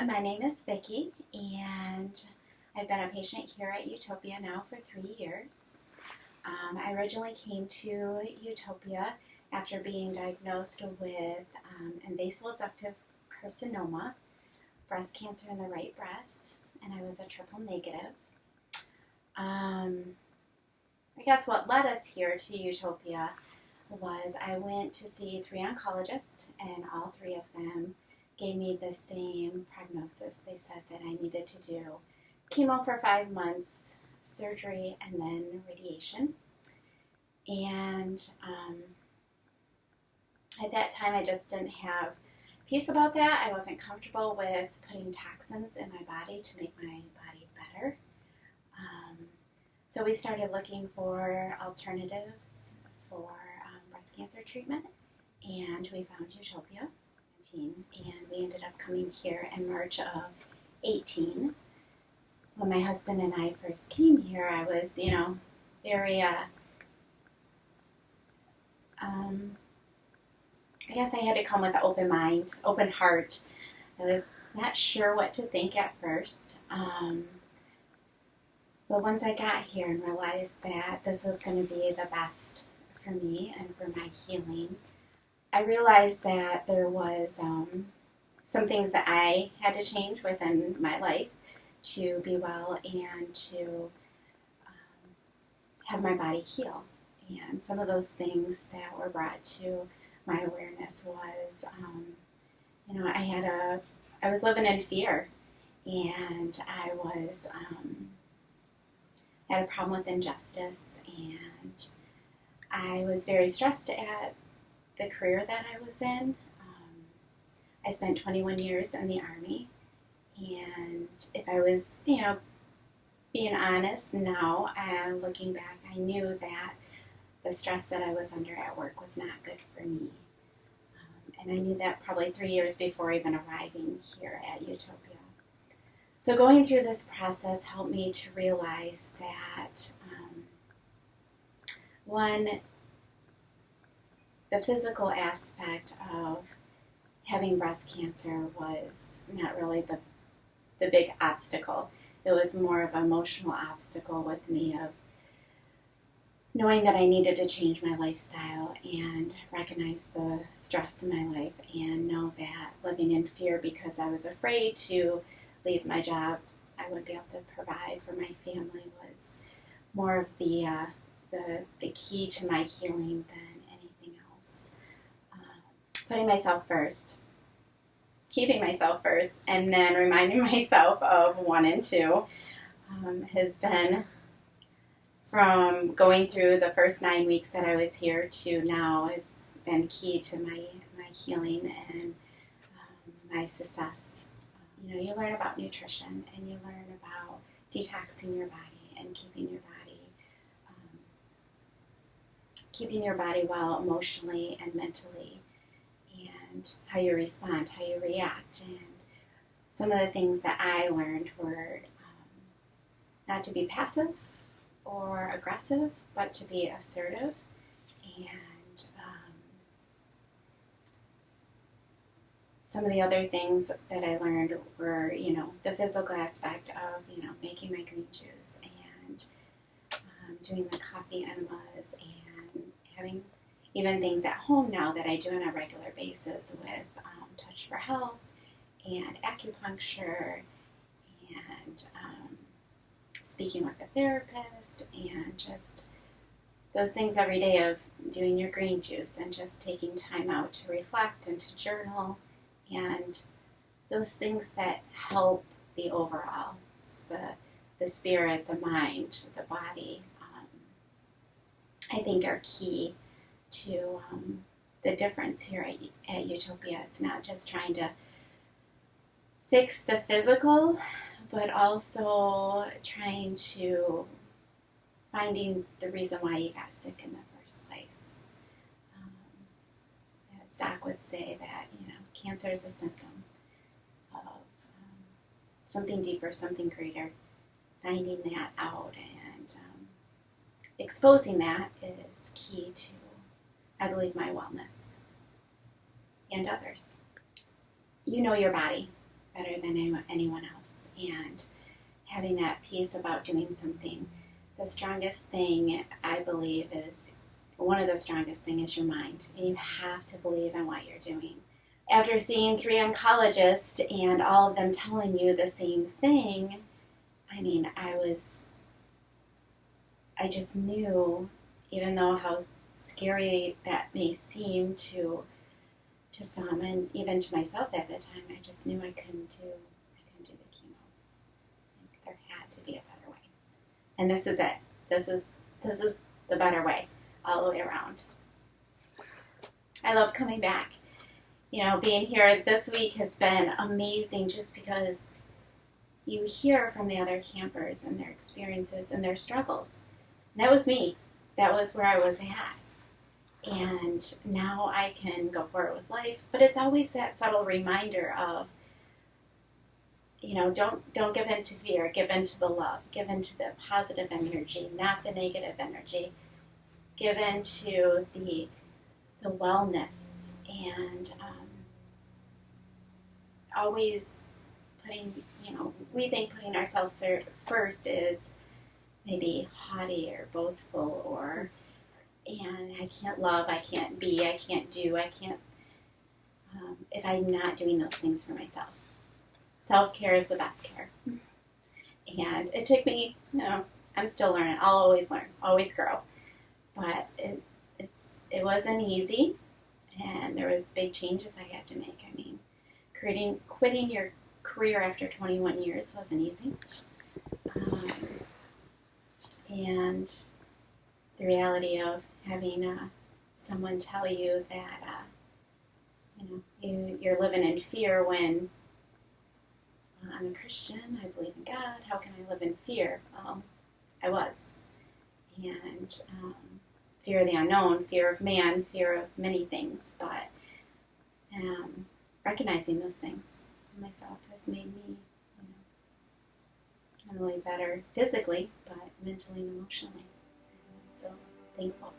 My name is Vicki, and I've been a patient here at Utopia now for 3 years. I originally came to Utopia after being diagnosed with invasive ductal carcinoma, breast cancer in the right breast, and I was a triple negative. I guess what led us here to Utopia was I went to see 3 oncologists, and all 3 of them gave me the same prognosis. They said that I needed to do chemo for 5 months, surgery, and then radiation. And at that time, I just didn't have peace about that. I wasn't comfortable with putting toxins in my body to make my body better. So we started looking for alternatives for breast cancer treatment, and we found Utopia. And we ended up coming here in March of 18. When my husband and I first came here, I was, very, I guess I had to come with an open mind, open heart. I was not sure what to think at first. But once I got here and realized that this was going to be the best for me and for my healing, I realized that there was some things that I had to change within my life to be well and to have my body heal. And some of those things that were brought to my awareness was, I was living in fear, and I had a problem with injustice, and I was very stressed at the career that I was in. I spent 21 years in the Army, and if I was, being honest now, looking back, I knew that the stress that I was under at work was not good for me. And I knew that probably 3 years before even arriving here at Utopia. So going through this process helped me to realize that, one, the physical aspect of having breast cancer was not really the big obstacle. It was more of an emotional obstacle with me of knowing that I needed to change my lifestyle and recognize the stress in my life and know that living in fear because I was afraid to leave my job, I wouldn't be able to provide for my family, was more of the key to my healing than anything else. Putting myself first, keeping myself first, and then reminding myself of 1 and 2 has been, from going through the first 9 weeks that I was here to now, has been key to my healing and my success. You learn about nutrition, and you learn about detoxing your body and keeping your body well emotionally and mentally, and how you respond, how you react. And some of the things that I learned were not to be passive or aggressive, but to be assertive. And some of the other things that I learned were, the physical aspect of, making my green juice and doing the coffee enemas and having even things at home now that I do on a regular basis with Touch for Health and acupuncture and speaking with a therapist, and just those things every day of doing your green juice and just taking time out to reflect and to journal, and those things that help the overall, the spirit, the mind, the body, I think are key to the difference here at Utopia. It's not just trying to fix the physical, but also trying to finding the reason why you got sick in the first place. As Doc would say that, cancer is a symptom of something deeper, something greater. Finding that out and exposing that is key to, I believe, my wellness and others. You know your body better than anyone else. And having that peace about doing something. The strongest thing, I believe, is one of the strongest things is your mind. And you have to believe in what you're doing. After seeing 3 oncologists and all of them telling you the same thing, I mean, I just knew, even though how scary that may seem to some and even to myself at the time, I just knew I couldn't do the chemo. There had to be a better way. And this is it. This is the better way all the way around. I love coming back. You know, being here this week has been amazing just because you hear from the other campers and their experiences and their struggles. And that was me. That was where I was at. And now I can go forward with life. But it's always that subtle reminder of, you know, don't give in to fear. Give in to the love. Give in to the positive energy, not the negative energy. Give in to the wellness. And always putting, you know, we think putting ourselves first is maybe haughty or boastful or, and I can't love, I can't be, I can't do, I can't, if I'm not doing those things for myself. Self-care is the best care. And it took me, you know, I'm still learning. I'll always learn, always grow. But it wasn't easy, and there was big changes I had to make. I mean, quitting your career after 21 years wasn't easy. And the reality of having someone tell you that, you know, you're living in fear when I'm a Christian, I believe in God, how can I live in fear? I was. And fear of the unknown, fear of man, fear of many things, but recognizing those things in myself has made me, you know, not only better physically, but mentally and emotionally. So thankful.